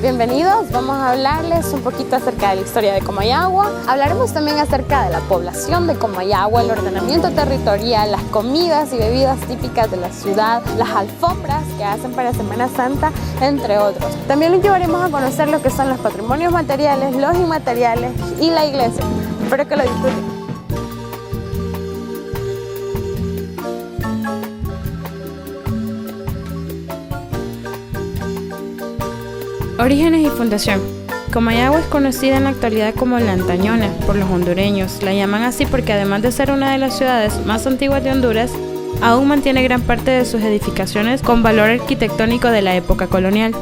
Bienvenidos, vamos a hablarles un poquito acerca de la historia de Comayagua. Hablaremos también acerca de la población de Comayagua, el ordenamiento territorial, las comidas y bebidas típicas de la ciudad, las alfombras que hacen para Semana Santa, entre otros. También les llevaremos a conocer lo que son los patrimonios materiales, los inmateriales y la iglesia. Espero que lo disfruten. Orígenes y fundación. Comayagua es conocida en la actualidad como La Antañona por los hondureños. La llaman así porque además de ser una de las ciudades más antiguas de Honduras, aún mantiene gran parte de sus edificaciones con valor arquitectónico de la época colonial.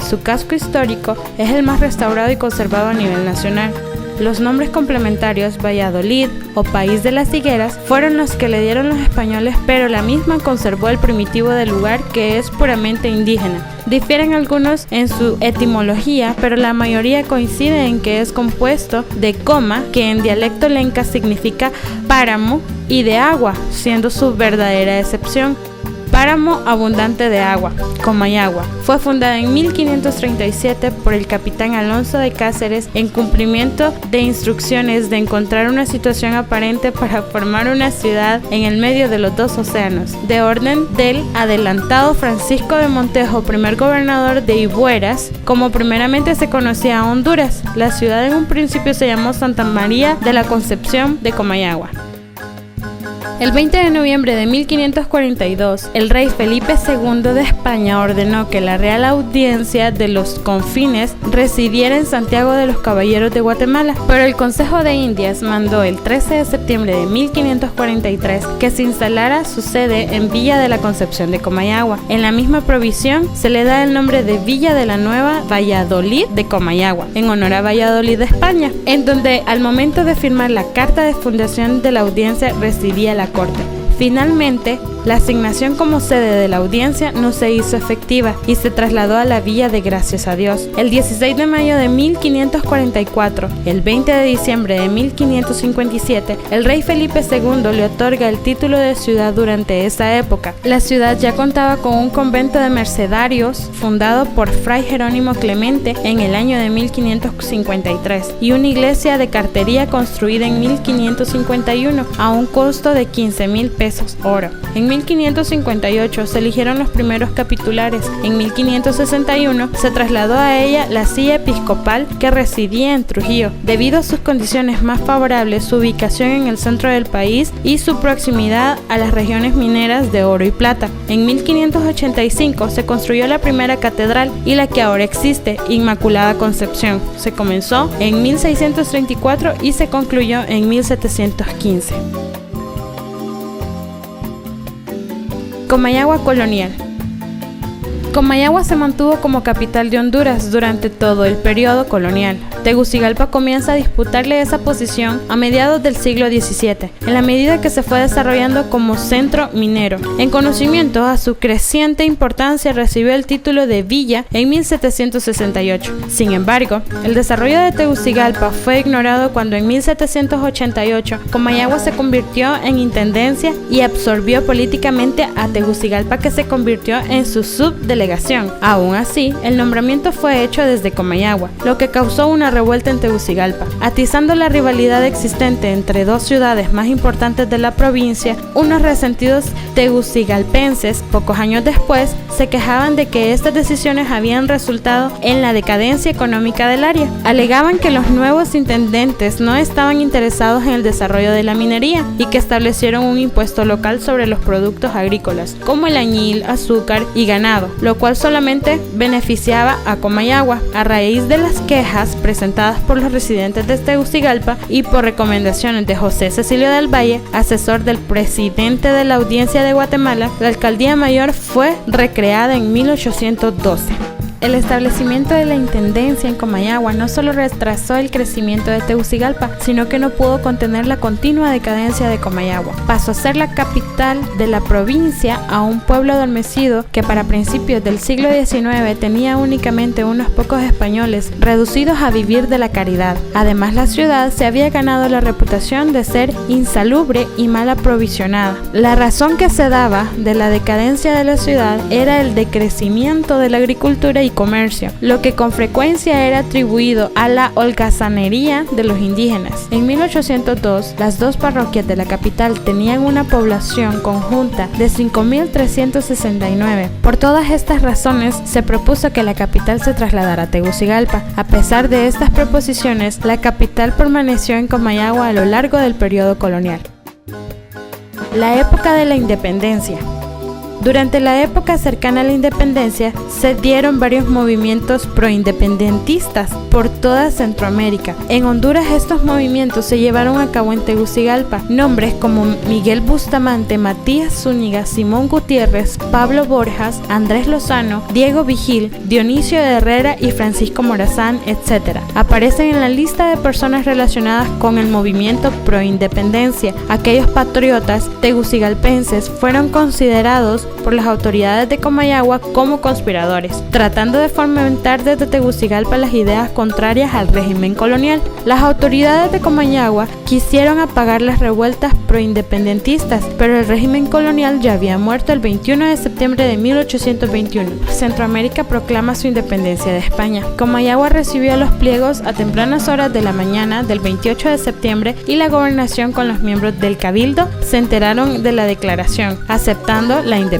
Su casco histórico es el más restaurado y conservado a nivel nacional. Los nombres complementarios Valladolid o País de las Higueras fueron los que le dieron los españoles, pero la misma conservó el primitivo del lugar, que es puramente indígena. Difieren algunos en su etimología, pero la mayoría coincide en que es compuesto de coma, que en dialecto lenca significa páramo, y de agua, siendo su verdadera excepción. Páramo abundante de agua, Comayagua. Fue fundada en 1537 por el capitán Alonso de Cáceres en cumplimiento de instrucciones de encontrar una situación aparente para formar una ciudad en el medio de los dos océanos, de orden del adelantado Francisco de Montejo, primer gobernador de Ibueras, como primeramente se conocía a Honduras. La ciudad en un principio se llamó Santa María de la Concepción de Comayagua. El 20 de noviembre de 1542, el rey Felipe II de España ordenó que la Real Audiencia de los Confines residiera en Santiago de los Caballeros de Guatemala, pero el Consejo de Indias mandó el 13 de septiembre de 1543 que se instalara su sede en Villa de la Concepción de Comayagua. En la misma provisión se le da el nombre de Villa de la Nueva Valladolid de Comayagua, en honor a Valladolid de España, en donde al momento de firmar la carta de fundación de la audiencia residía la corte. Finalmente, la asignación como sede de la audiencia no se hizo efectiva y se trasladó a la Villa de Gracias a Dios. El 16 de mayo de 1544, el 20 de diciembre de 1557, el rey Felipe II le otorga el título de ciudad durante esa época. La ciudad ya contaba con un convento de mercedarios fundado por Fray Jerónimo Clemente en el año de 1553 y una iglesia de cartería construida en 1551 a un costo de 15,000 pesos oro. En 1558 se eligieron los primeros capitulares. En 1561 se trasladó a ella la silla episcopal que residía en Trujillo. Debido a sus condiciones más favorables, su ubicación en el centro del país y su proximidad a las regiones mineras de oro y plata. En 1585 se construyó la primera catedral y la que ahora existe, Inmaculada Concepción. Se comenzó en 1634 y se concluyó en 1715. Comayagua colonial. Comayagua se mantuvo como capital de Honduras durante todo el periodo colonial. Tegucigalpa comienza a disputarle esa posición a mediados del siglo XVII, en la medida que se fue desarrollando como centro minero. En conocimiento a su creciente importancia, recibió el título de villa en 1768. Sin embargo, el desarrollo de Tegucigalpa fue ignorado cuando en 1788 Comayagua se convirtió en intendencia y absorbió políticamente a Tegucigalpa, que se convirtió en su subdelegación. Aún así, el nombramiento fue hecho desde Comayagua, lo que causó una revuelta en Tegucigalpa. Atizando la rivalidad existente entre dos ciudades más importantes de la provincia, unos resentidos tegucigalpenses, pocos años después, se quejaban de que estas decisiones habían resultado en la decadencia económica del área. Alegaban que los nuevos intendentes no estaban interesados en el desarrollo de la minería y que establecieron un impuesto local sobre los productos agrícolas, como el añil, azúcar y ganado, lo cual solamente beneficiaba a Comayagua. A raíz de las quejas presentadas por los residentes de Tegucigalpa y por recomendaciones de José Cecilio del Valle, asesor del presidente de la Audiencia de Guatemala, la alcaldía mayor fue recreada en 1812. El establecimiento de la intendencia en Comayagua no solo retrasó el crecimiento de Tegucigalpa, sino que no pudo contener la continua decadencia de Comayagua. Pasó a ser la capital de la provincia a un pueblo adormecido que para principios del siglo XIX tenía únicamente unos pocos españoles reducidos a vivir de la caridad. Además, la ciudad se había ganado la reputación de ser insalubre y mal aprovisionada. La razón que se daba de la decadencia de la ciudad era el decrecimiento de la agricultura y comercio, lo que con frecuencia era atribuido a la holgazanería de los indígenas. En 1802, las dos parroquias de la capital tenían una población conjunta de 5.369. Por todas estas razones, se propuso que la capital se trasladara a Tegucigalpa. A pesar de estas proposiciones, la capital permaneció en Comayagua a lo largo del periodo colonial. La época de la independencia. Durante la época cercana a la independencia, se dieron varios movimientos proindependentistas por toda Centroamérica. En Honduras, estos movimientos se llevaron a cabo en Tegucigalpa. Nombres como Miguel Bustamante, Matías Zúñiga, Simón Gutiérrez, Pablo Borjas, Andrés Lozano, Diego Vigil, Dionisio de Herrera y Francisco Morazán, etc. aparecen en la lista de personas relacionadas con el movimiento proindependencia. Aquellos patriotas tegucigalpenses fueron considerados por las autoridades de Comayagua como conspiradores, tratando de fomentar desde Tegucigalpa las ideas contrarias al régimen colonial. Las autoridades de Comayagua quisieron apagar las revueltas proindependentistas, pero el régimen colonial ya había muerto el 21 de septiembre de 1821. Centroamérica proclama su independencia de España. Comayagua recibió los pliegos a tempranas horas de la mañana del 28 de septiembre y la gobernación con los miembros del Cabildo se enteraron de la declaración, aceptando la independencia.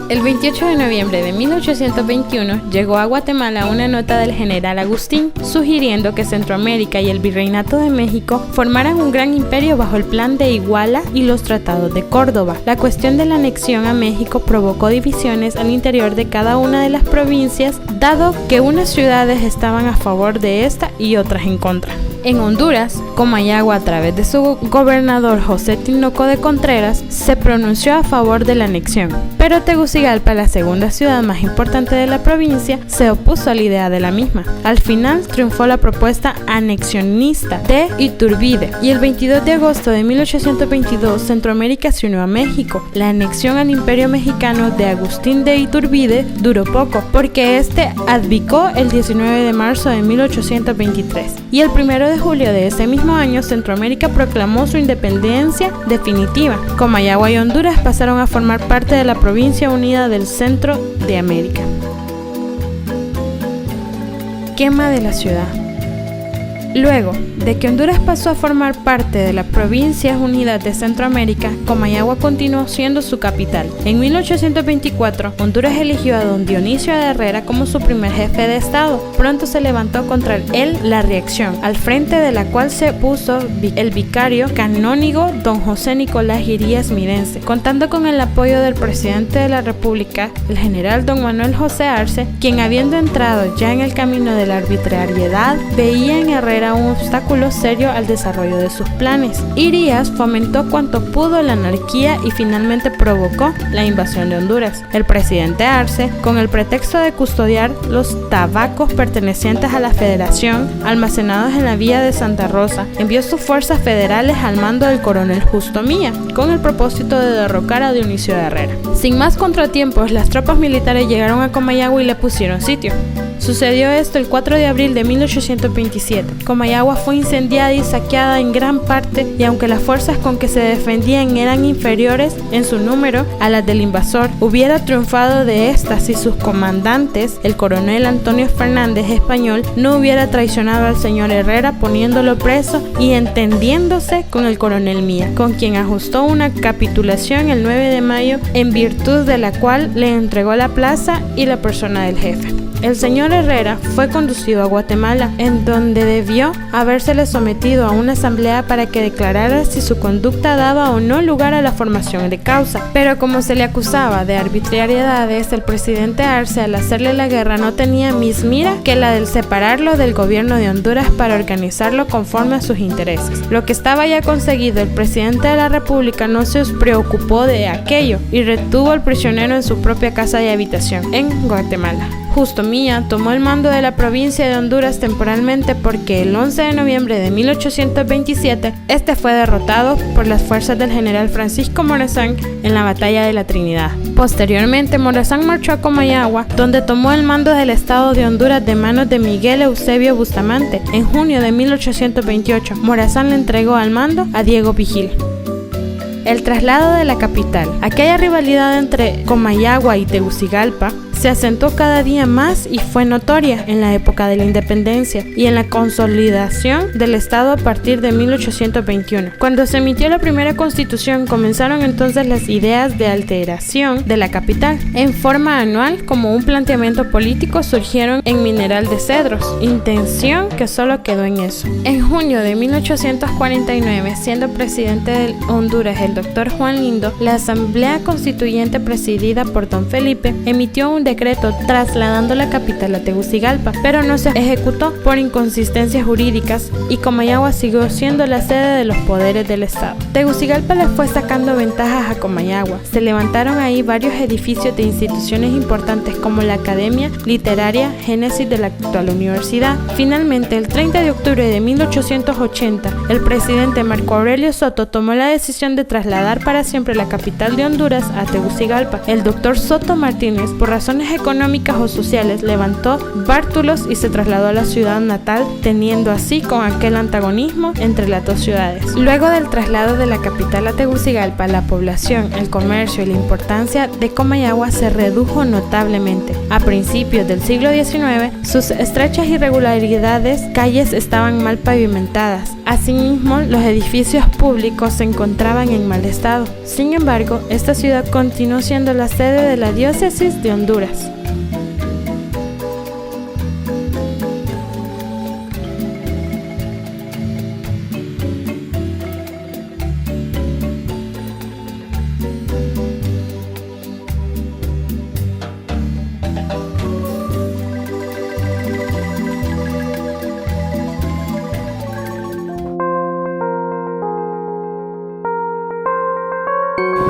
El 28 de noviembre de 1821 llegó a Guatemala una nota del general Agustín sugiriendo que Centroamérica y el Virreinato de México formaran un gran imperio bajo el plan de Iguala y los tratados de Córdoba. La cuestión de la anexión a México provocó divisiones al interior de cada una de las provincias, dado que unas ciudades estaban a favor de esta y otras en contra. En Honduras, Comayagua, a través de su gobernador José Tinoco de Contreras, se pronunció a favor de la anexión, pero Tegucigalpa, la segunda ciudad más importante de la provincia, se opuso a la idea de la misma. Al final triunfó la propuesta anexionista de Iturbide y el 22 de agosto de 1822 Centroamérica se unió a México. La anexión al Imperio Mexicano de Agustín de Iturbide duró poco, porque este abdicó el 19 de marzo de 1823 y el 1 de julio de ese mismo año Centroamérica proclamó su independencia definitiva. Comayagua y Honduras pasaron a formar parte de la provincia unida del centro de América. Quema de la ciudad. Luego de que Honduras pasó a formar parte de la Provincias Unidas de Centroamérica, Comayagua continuó siendo su capital. En 1824, Honduras eligió a don Dionisio de Herrera como su primer jefe de Estado. Pronto se levantó contra él la reacción, al frente de la cual se puso el vicario canónigo don José Nicolás Irías Mirense, contando con el apoyo del presidente de la República, el general don Manuel José Arce, quien habiendo entrado ya en el camino de la arbitrariedad, veía en Herrera un obstáculo serio al desarrollo de sus planes. Irías fomentó cuanto pudo la anarquía y finalmente provocó la invasión de Honduras. El presidente Arce, con el pretexto de custodiar los tabacos pertenecientes a la Federación almacenados en la vía de Santa Rosa, envió sus fuerzas federales al mando del coronel Justo Milla, con el propósito de derrocar a Dionisio de Herrera. Sin más contratiempos, las tropas militares llegaron a Comayagua y le pusieron sitio. Sucedió esto el 4 de abril de 1827. Comayagua fue incendiada y saqueada en gran parte, y aunque las fuerzas con que se defendían eran inferiores en su número a las del invasor, hubiera triunfado de estas si sus comandantes, el coronel Antonio Fernández Español, no hubiera traicionado al señor Herrera poniéndolo preso y entendiéndose con el coronel Mía, con quien ajustó una capitulación el 9 de mayo, en virtud de la cual le entregó la plaza y la persona del jefe. El señor Herrera fue conducido a Guatemala, en donde debió habérsele sometido a una asamblea para que declarara si su conducta daba o no lugar a la formación de causa. Pero como se le acusaba de arbitrariedades, el presidente Arce, al hacerle la guerra, no tenía más mira que la del separarlo del gobierno de Honduras para organizarlo conforme a sus intereses. Lo que estaba ya conseguido, el presidente de la República no se preocupó de aquello y retuvo al prisionero en su propia casa de habitación en Guatemala. Justo Milla tomó el mando de la provincia de Honduras temporalmente porque el 11 de noviembre de 1827 este fue derrotado por las fuerzas del general Francisco Morazán en la batalla de la Trinidad. Posteriormente, Morazán marchó a Comayagua, donde tomó el mando del estado de Honduras de manos de Miguel Eusebio Bustamante. En junio de 1828, Morazán le entregó al mando a Diego Vigil. El traslado de la capital. Aquella rivalidad entre Comayagua y Tegucigalpa se acentuó cada día más y fue notoria en la época de la independencia y en la consolidación del Estado a partir de 1821. Cuando se emitió la primera constitución, comenzaron entonces las ideas de alteración de la capital. En forma anual, como un planteamiento político, surgieron en Mineral de Cedros, intención que solo quedó en eso. En junio de 1849, siendo presidente de Honduras el doctor Juan Lindo, la Asamblea Constituyente presidida por don Felipe emitió un decreto trasladando la capital a Tegucigalpa, pero no se ejecutó por inconsistencias jurídicas y Comayagua siguió siendo la sede de los poderes del Estado. Tegucigalpa le fue sacando ventajas a Comayagua. Se levantaron ahí varios edificios de instituciones importantes como la Academia Literaria Génesis de la actual universidad. Finalmente, el 30 de octubre de 1880, el presidente Marco Aurelio Soto tomó la decisión de trasladar para siempre la capital de Honduras a Tegucigalpa. El doctor Soto Martínez, por razones económicas o sociales, levantó bártulos y se trasladó a la ciudad natal, teniendo así con aquel antagonismo entre las dos ciudades. Luego del traslado de la capital a Tegucigalpa, la población, el comercio y la importancia de Comayagua se redujo notablemente. A principios del siglo XIX, sus estrechas irregularidades calles estaban mal pavimentadas. Asimismo, los edificios públicos se encontraban en mal estado. Sin embargo, esta ciudad continuó siendo la sede de la diócesis de Honduras.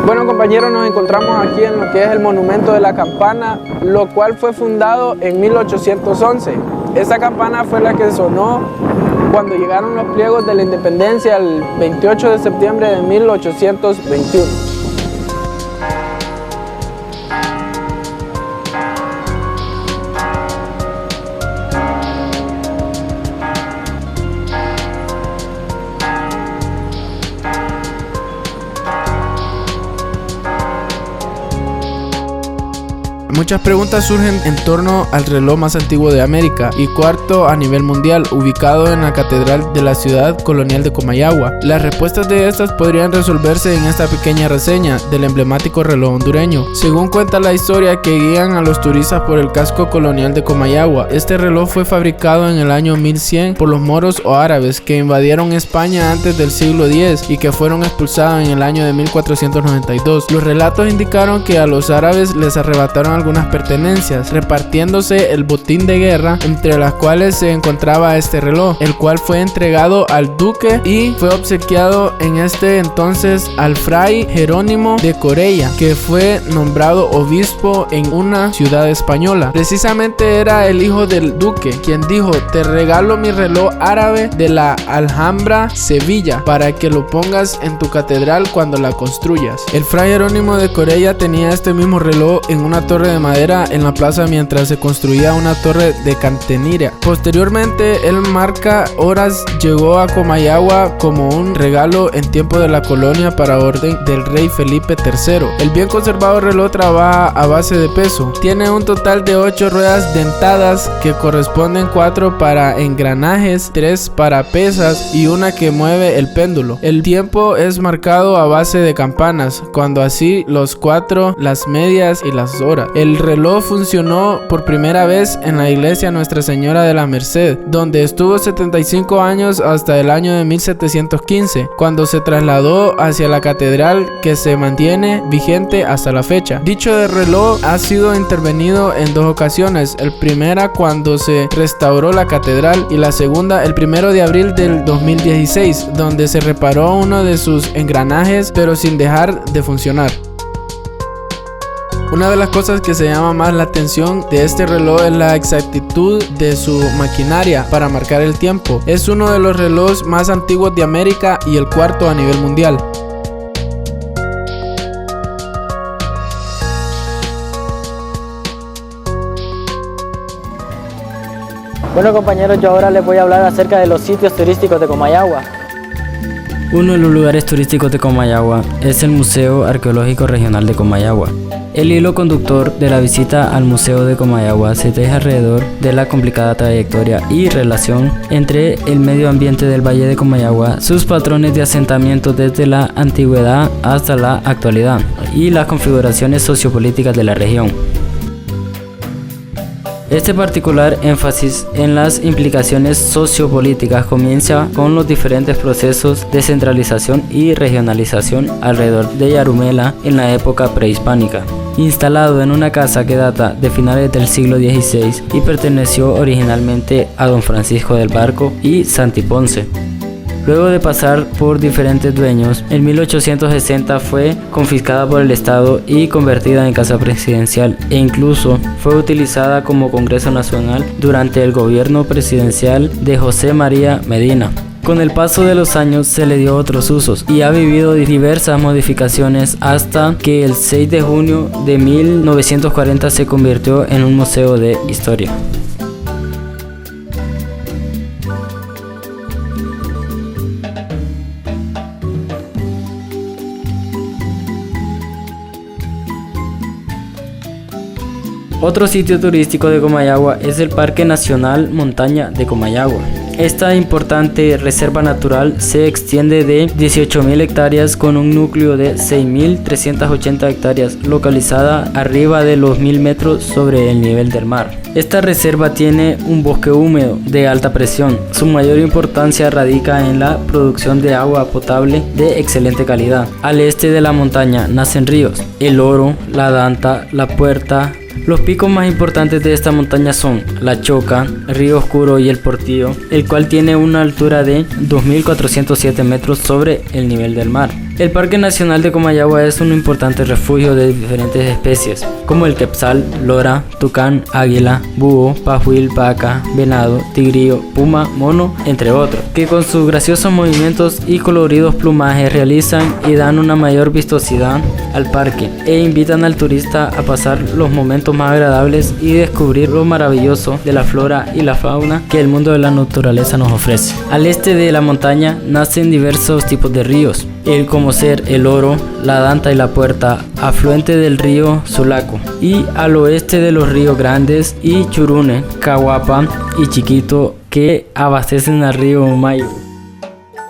Bueno, compañeros, nos encontramos aquí en lo que es el Monumento de la Campana, lo cual fue fundado en 1811. Esta campana fue la que sonó cuando llegaron los pliegos de la independencia el 28 de septiembre de 1821. Muchas preguntas surgen en torno al reloj más antiguo de América y cuarto a nivel mundial, ubicado en la catedral de la ciudad colonial de Comayagua. Las respuestas de estas podrían resolverse en esta pequeña reseña del emblemático reloj hondureño. Según cuenta la historia que guían a los turistas por el casco colonial de Comayagua, este reloj fue fabricado en el año 1100 por los moros o árabes que invadieron España antes del siglo X y que fueron expulsados en el año de 1492. Los relatos indicaron que a los árabes les arrebataron algunas pertenencias, repartiéndose el botín de guerra, entre las cuales se encontraba este reloj, el cual fue entregado al duque y fue obsequiado en este entonces al fray Jerónimo de Corella, que fue nombrado obispo en una ciudad española. Precisamente era el hijo del duque quien dijo: te regalo mi reloj árabe de la Alhambra, Sevilla, para que lo pongas en tu catedral cuando la construyas. El fray Jerónimo de Corella tenía este mismo reloj en una torre de madera en la plaza mientras se construía una torre de cantería. Posteriormente, el marca horas llegó a Comayagua como un regalo en tiempo de la colonia para orden del rey Felipe III. El bien conservado reloj trabaja a base de peso. Tiene un total de 8 ruedas dentadas que corresponden 4 para engranajes, 3 para pesas y una que mueve el péndulo. El tiempo es marcado a base de campanas, cuando así los 4, las medias y las horas. El reloj funcionó por primera vez en la iglesia Nuestra Señora de la Merced, donde estuvo 75 años hasta el año de 1715, cuando se trasladó hacia la catedral, que se mantiene vigente hasta la fecha. Dicho de reloj ha sido intervenido en 2 ocasiones, el primera cuando se restauró la catedral y la segunda el 1 de abril del 2016, donde se reparó uno de sus engranajes pero sin dejar de funcionar. Una de las cosas que se llama más la atención de este reloj es la exactitud de su maquinaria para marcar el tiempo. Es uno de los relojes más antiguos de América y el cuarto a nivel mundial. Bueno compañeros, yo ahora les voy a hablar acerca de los sitios turísticos de Comayagua. Uno de los lugares turísticos de Comayagua es el Museo Arqueológico Regional de Comayagua. El hilo conductor de la visita al Museo de Comayagua se teje alrededor de la complicada trayectoria y relación entre el medio ambiente del Valle de Comayagua, sus patrones de asentamiento desde la antigüedad hasta la actualidad y las configuraciones sociopolíticas de la región. Este particular énfasis en las implicaciones sociopolíticas comienza con los diferentes procesos de centralización y regionalización alrededor de Yarumela en la época prehispánica. Instalado en una casa que data de finales del siglo XVI y perteneció originalmente a don Francisco del Barco y Santi Ponce. Luego de pasar por diferentes dueños, en 1860 fue confiscada por el Estado y convertida en casa presidencial e incluso fue utilizada como Congreso Nacional durante el gobierno presidencial de José María Medina. Con el paso de los años se le dio otros usos y ha vivido diversas modificaciones hasta que el 6 de junio de 1940 se convirtió en un museo de historia. Otro sitio turístico de Comayagua es el Parque Nacional Montaña de Comayagua. Esta importante reserva natural se extiende de 18.000 hectáreas con un núcleo de 6.380 hectáreas localizada arriba de los 1.000 metros sobre el nivel del mar. Esta reserva tiene un bosque húmedo de alta presión. Su mayor importancia radica en la producción de agua potable de excelente calidad. Al este de la montaña nacen ríos, el Oro, la Danta, la Puerta. Los picos más importantes de esta montaña son La Choca, Río Oscuro y El Portillo, el cual tiene una altura de 2.407 metros sobre el nivel del mar. El Parque Nacional de Comayagua es un importante refugio de diferentes especies, como el quetzal, lora, tucán, águila, búho, pajuil, vaca, venado, tigrillo, puma, mono, entre otros, que con sus graciosos movimientos y coloridos plumajes realizan y dan una mayor vistosidad al parque e invitan al turista a pasar los momentos más agradables y descubrir lo maravilloso de la flora y la fauna que el mundo de la naturaleza nos ofrece. Al este de la montaña nacen diversos tipos de ríos, como ser el Oro, la Danta y la Puerta, afluente del río Sulaco, y al oeste de los ríos Grandes y Churune, Caguapa y Chiquito, que abastecen al río Mayo.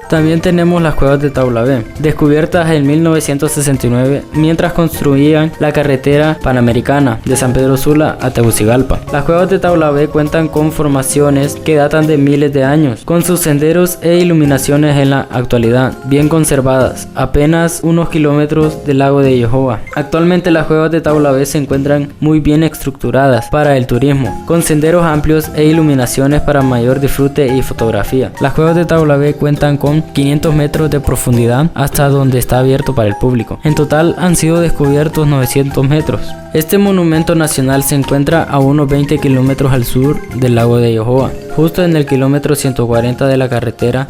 También tenemos las cuevas de Taulabé, descubiertas en 1969 mientras construían la carretera panamericana de San Pedro Sula a Tegucigalpa. Las cuevas de Taulabé cuentan con formaciones que datan de miles de años, con sus senderos e iluminaciones en la actualidad, bien conservadas, apenas unos kilómetros del lago de Yohoa. Actualmente las cuevas de Taulabé se encuentran muy bien estructuradas para el turismo, con senderos amplios e iluminaciones para mayor disfrute y fotografía. Las cuevas de Taulabé cuentan con 500 metros de profundidad hasta donde está abierto para el público. En total han sido descubiertos 900 metros. Este monumento nacional se encuentra a unos 20 kilómetros al sur del lago de Yohoa. Justo en el kilómetro 140 de la carretera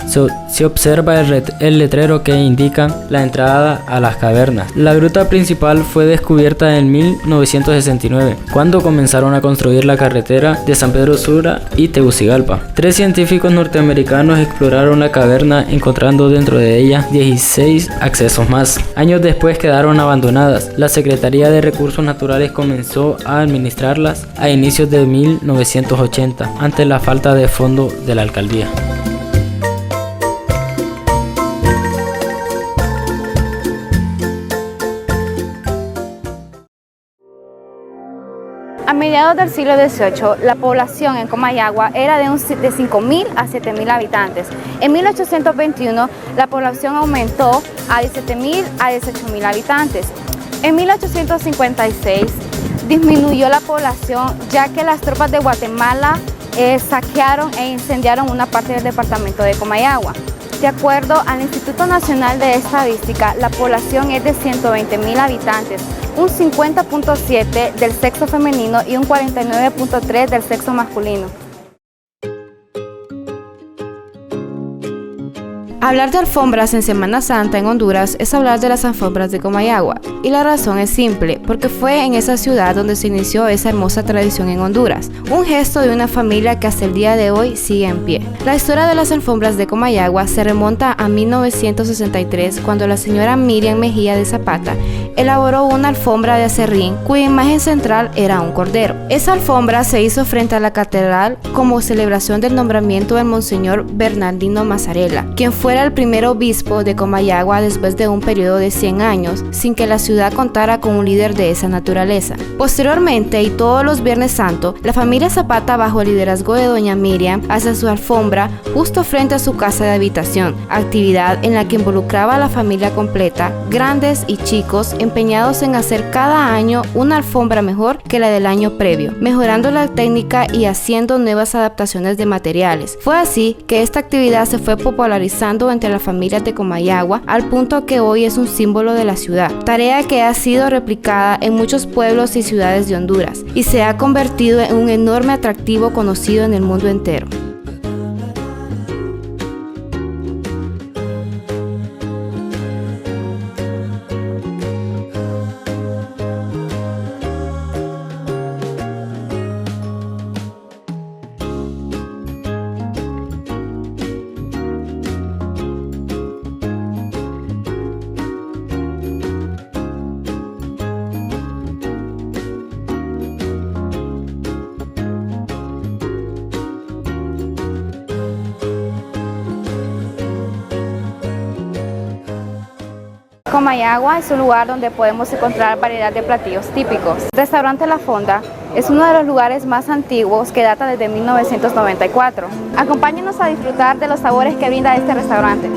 se observa el letrero que indica la entrada a las cavernas. La gruta principal fue descubierta en 1969, cuando comenzaron a construir la carretera de San Pedro Sula y Tegucigalpa. 3 científicos norteamericanos exploraron la caverna, encontrando dentro de ella 16 accesos más. Años después quedaron abandonadas. La Secretaría de Recursos Naturales comenzó a administrarlas a inicios de 1980, ante la falta de fondo de la alcaldía. A mediados del siglo XVIII, la población en Comayagua era de 5.000 a 7.000 habitantes. En 1821, la población aumentó a 17.000 a 18.000 habitantes. En 1856, disminuyó la población ya que las tropas de Guatemala saquearon e incendiaron una parte del departamento de Comayagua. De acuerdo al Instituto Nacional de Estadística, la población es de 120.000 habitantes, un 50.7% del sexo femenino y un 49.3% del sexo masculino. Hablar de alfombras en Semana Santa en Honduras es hablar de las alfombras de Comayagua, y la razón es simple, porque fue en esa ciudad donde se inició esa hermosa tradición en Honduras, un gesto de una familia que hasta el día de hoy sigue en pie. La historia de las alfombras de Comayagua se remonta a 1963, cuando la señora Miriam Mejía de Zapata elaboró una alfombra de acerrín cuya imagen central era un cordero. Esa alfombra se hizo frente a la catedral como celebración del nombramiento del Monseñor Bernardino Mazzarella, quien fuera el primer obispo de Comayagua después de un periodo de 100 años sin que la ciudad contara con un líder de esa naturaleza. Posteriormente, y todos los Viernes Santo, la familia Zapata, bajo el liderazgo de doña Miriam, hace su alfombra justo frente a su casa de habitación, actividad en la que involucraba a la familia completa, grandes y chicos, empeñados en hacer cada año una alfombra mejor que la del año previo, mejorando la técnica y haciendo nuevas adaptaciones de materiales. Fue así que esta actividad se fue popularizando entre las familias de Comayagua al punto que hoy es un símbolo de la ciudad, tarea que ha sido replicada en muchos pueblos y ciudades de Honduras y se ha convertido en un enorme atractivo conocido en el mundo entero. Comayagua es un lugar donde podemos encontrar variedad de platillos típicos. Restaurante La Fonda es uno de los lugares más antiguos que data desde 1994. Acompáñenos a disfrutar de los sabores que brinda este restaurante.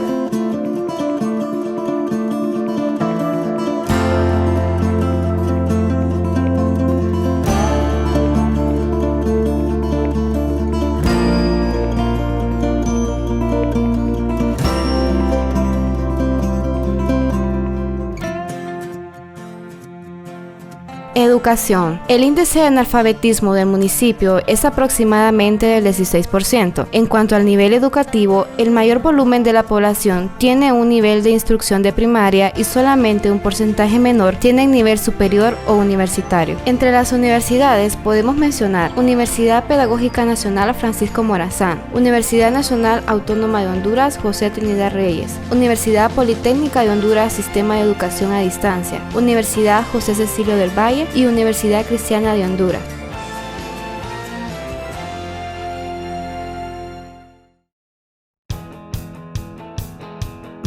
Educación. El índice de analfabetismo del municipio es aproximadamente del 16%. En cuanto al nivel educativo, el mayor volumen de la población tiene un nivel de instrucción de primaria y solamente un porcentaje menor tiene nivel superior o universitario. Entre las universidades podemos mencionar Universidad Pedagógica Nacional Francisco Morazán, Universidad Nacional Autónoma de Honduras José Trinidad Reyes, Universidad Politécnica de Honduras Sistema de Educación a Distancia, Universidad José Cecilio del Valle y Universidad Cristiana de Honduras.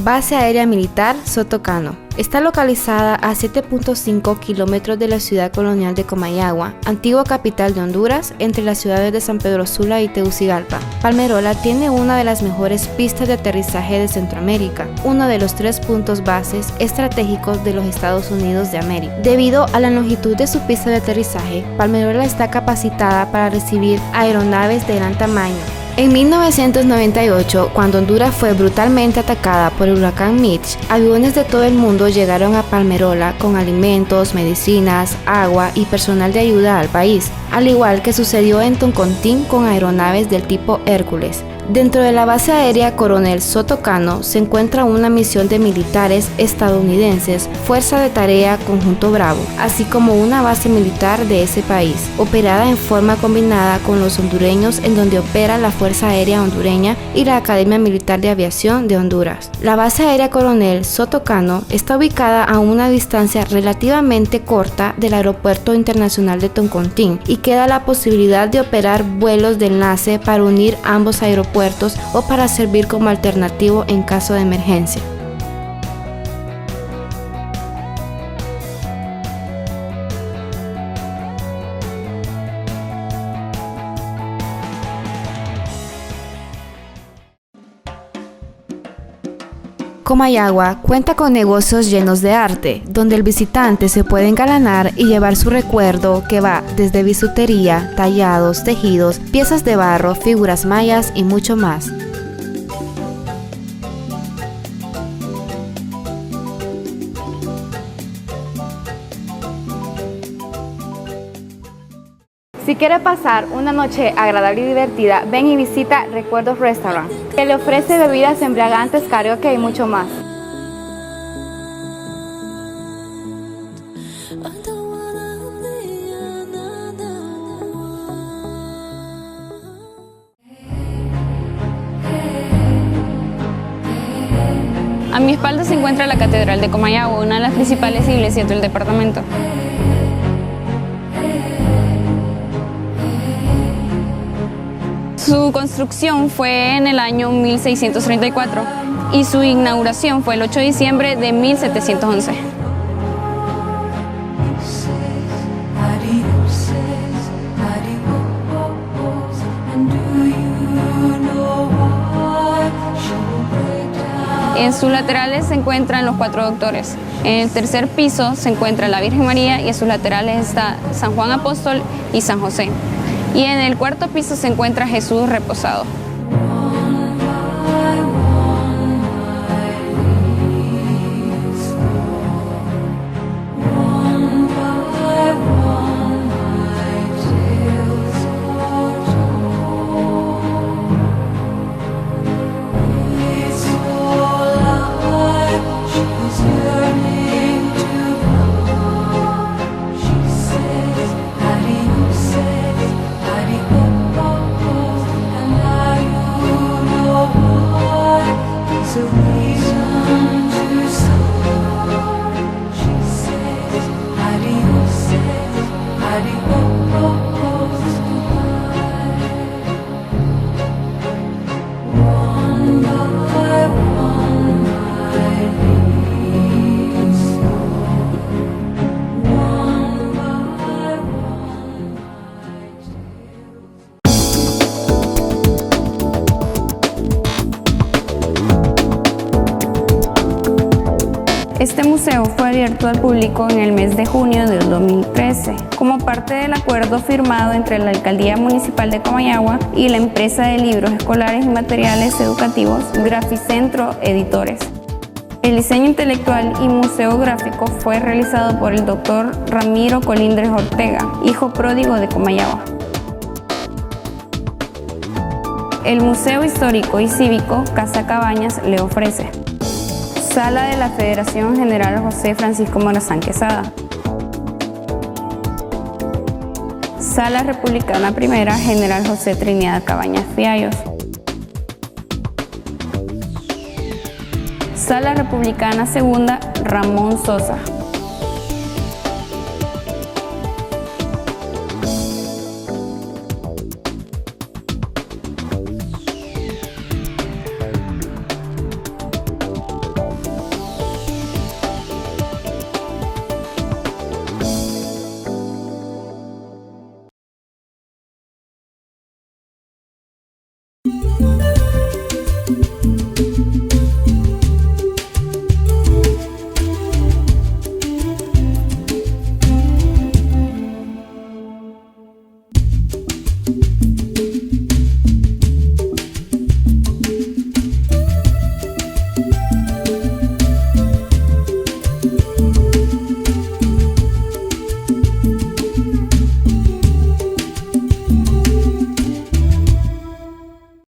Base Aérea Militar Sotocano. Está localizada a 7.5 kilómetros de la ciudad colonial de Comayagua, antigua capital de Honduras, entre las ciudades de San Pedro Sula y Tegucigalpa. Palmerola tiene una de las mejores pistas de aterrizaje de Centroamérica, uno de los 3 puntos bases estratégicos de los Estados Unidos de América. Debido a la longitud de su pista de aterrizaje, Palmerola está capacitada para recibir aeronaves de gran tamaño. En 1998, cuando Honduras fue brutalmente atacada por el huracán Mitch, aviones de todo el mundo llegaron a Palmerola con alimentos, medicinas, agua y personal de ayuda al país, al igual que sucedió en Toncontín con aeronaves del tipo Hércules. Dentro de la base aérea Coronel Sotocano se encuentra una misión de militares estadounidenses, Fuerza de Tarea Conjunto Bravo, así como una base militar de ese país, operada en forma combinada con los hondureños, en donde opera la Fuerza Aérea Hondureña y la Academia Militar de Aviación de Honduras. La base aérea Coronel Sotocano está ubicada a una distancia relativamente corta del Aeropuerto Internacional de Toncontín y queda la posibilidad de operar vuelos de enlace para unir ambos aeropuertos o para servir como alternativo en caso de emergencia. Comayagua cuenta con negocios llenos de arte, donde el visitante se puede engalanar y llevar su recuerdo, que va desde bisutería, tallados, tejidos, piezas de barro, figuras mayas y mucho más. Si quiere pasar una noche agradable y divertida, ven y visita Recuerdos Restaurant, que le ofrece bebidas embriagantes, karaoke y mucho más. A mi espalda se encuentra la Catedral de Comayagua, una de las principales iglesias del departamento. Su construcción fue en el año 1634 y su inauguración fue el 8 de diciembre de 1711. En sus laterales se encuentran los 4 doctores. En el tercer piso se encuentra la Virgen María y en sus laterales está San Juan Apóstol y San José. Y en el cuarto piso se encuentra Jesús reposado. Este museo fue abierto al público en el mes de junio del 2013, como parte del acuerdo firmado entre la Alcaldía Municipal de Comayagua y la empresa de libros escolares y materiales educativos Graficentro Editores. El diseño intelectual y museo gráfico fue realizado por el Dr. Ramiro Colindres Ortega, hijo pródigo de Comayagua. El Museo Histórico y Cívico Casa Cabañas le ofrece Sala de la Federación General José Francisco Morazán Quesada, Sala Republicana Primera General José Trinidad Cabañas Fiallos, Sala Republicana Segunda Ramón Sosa.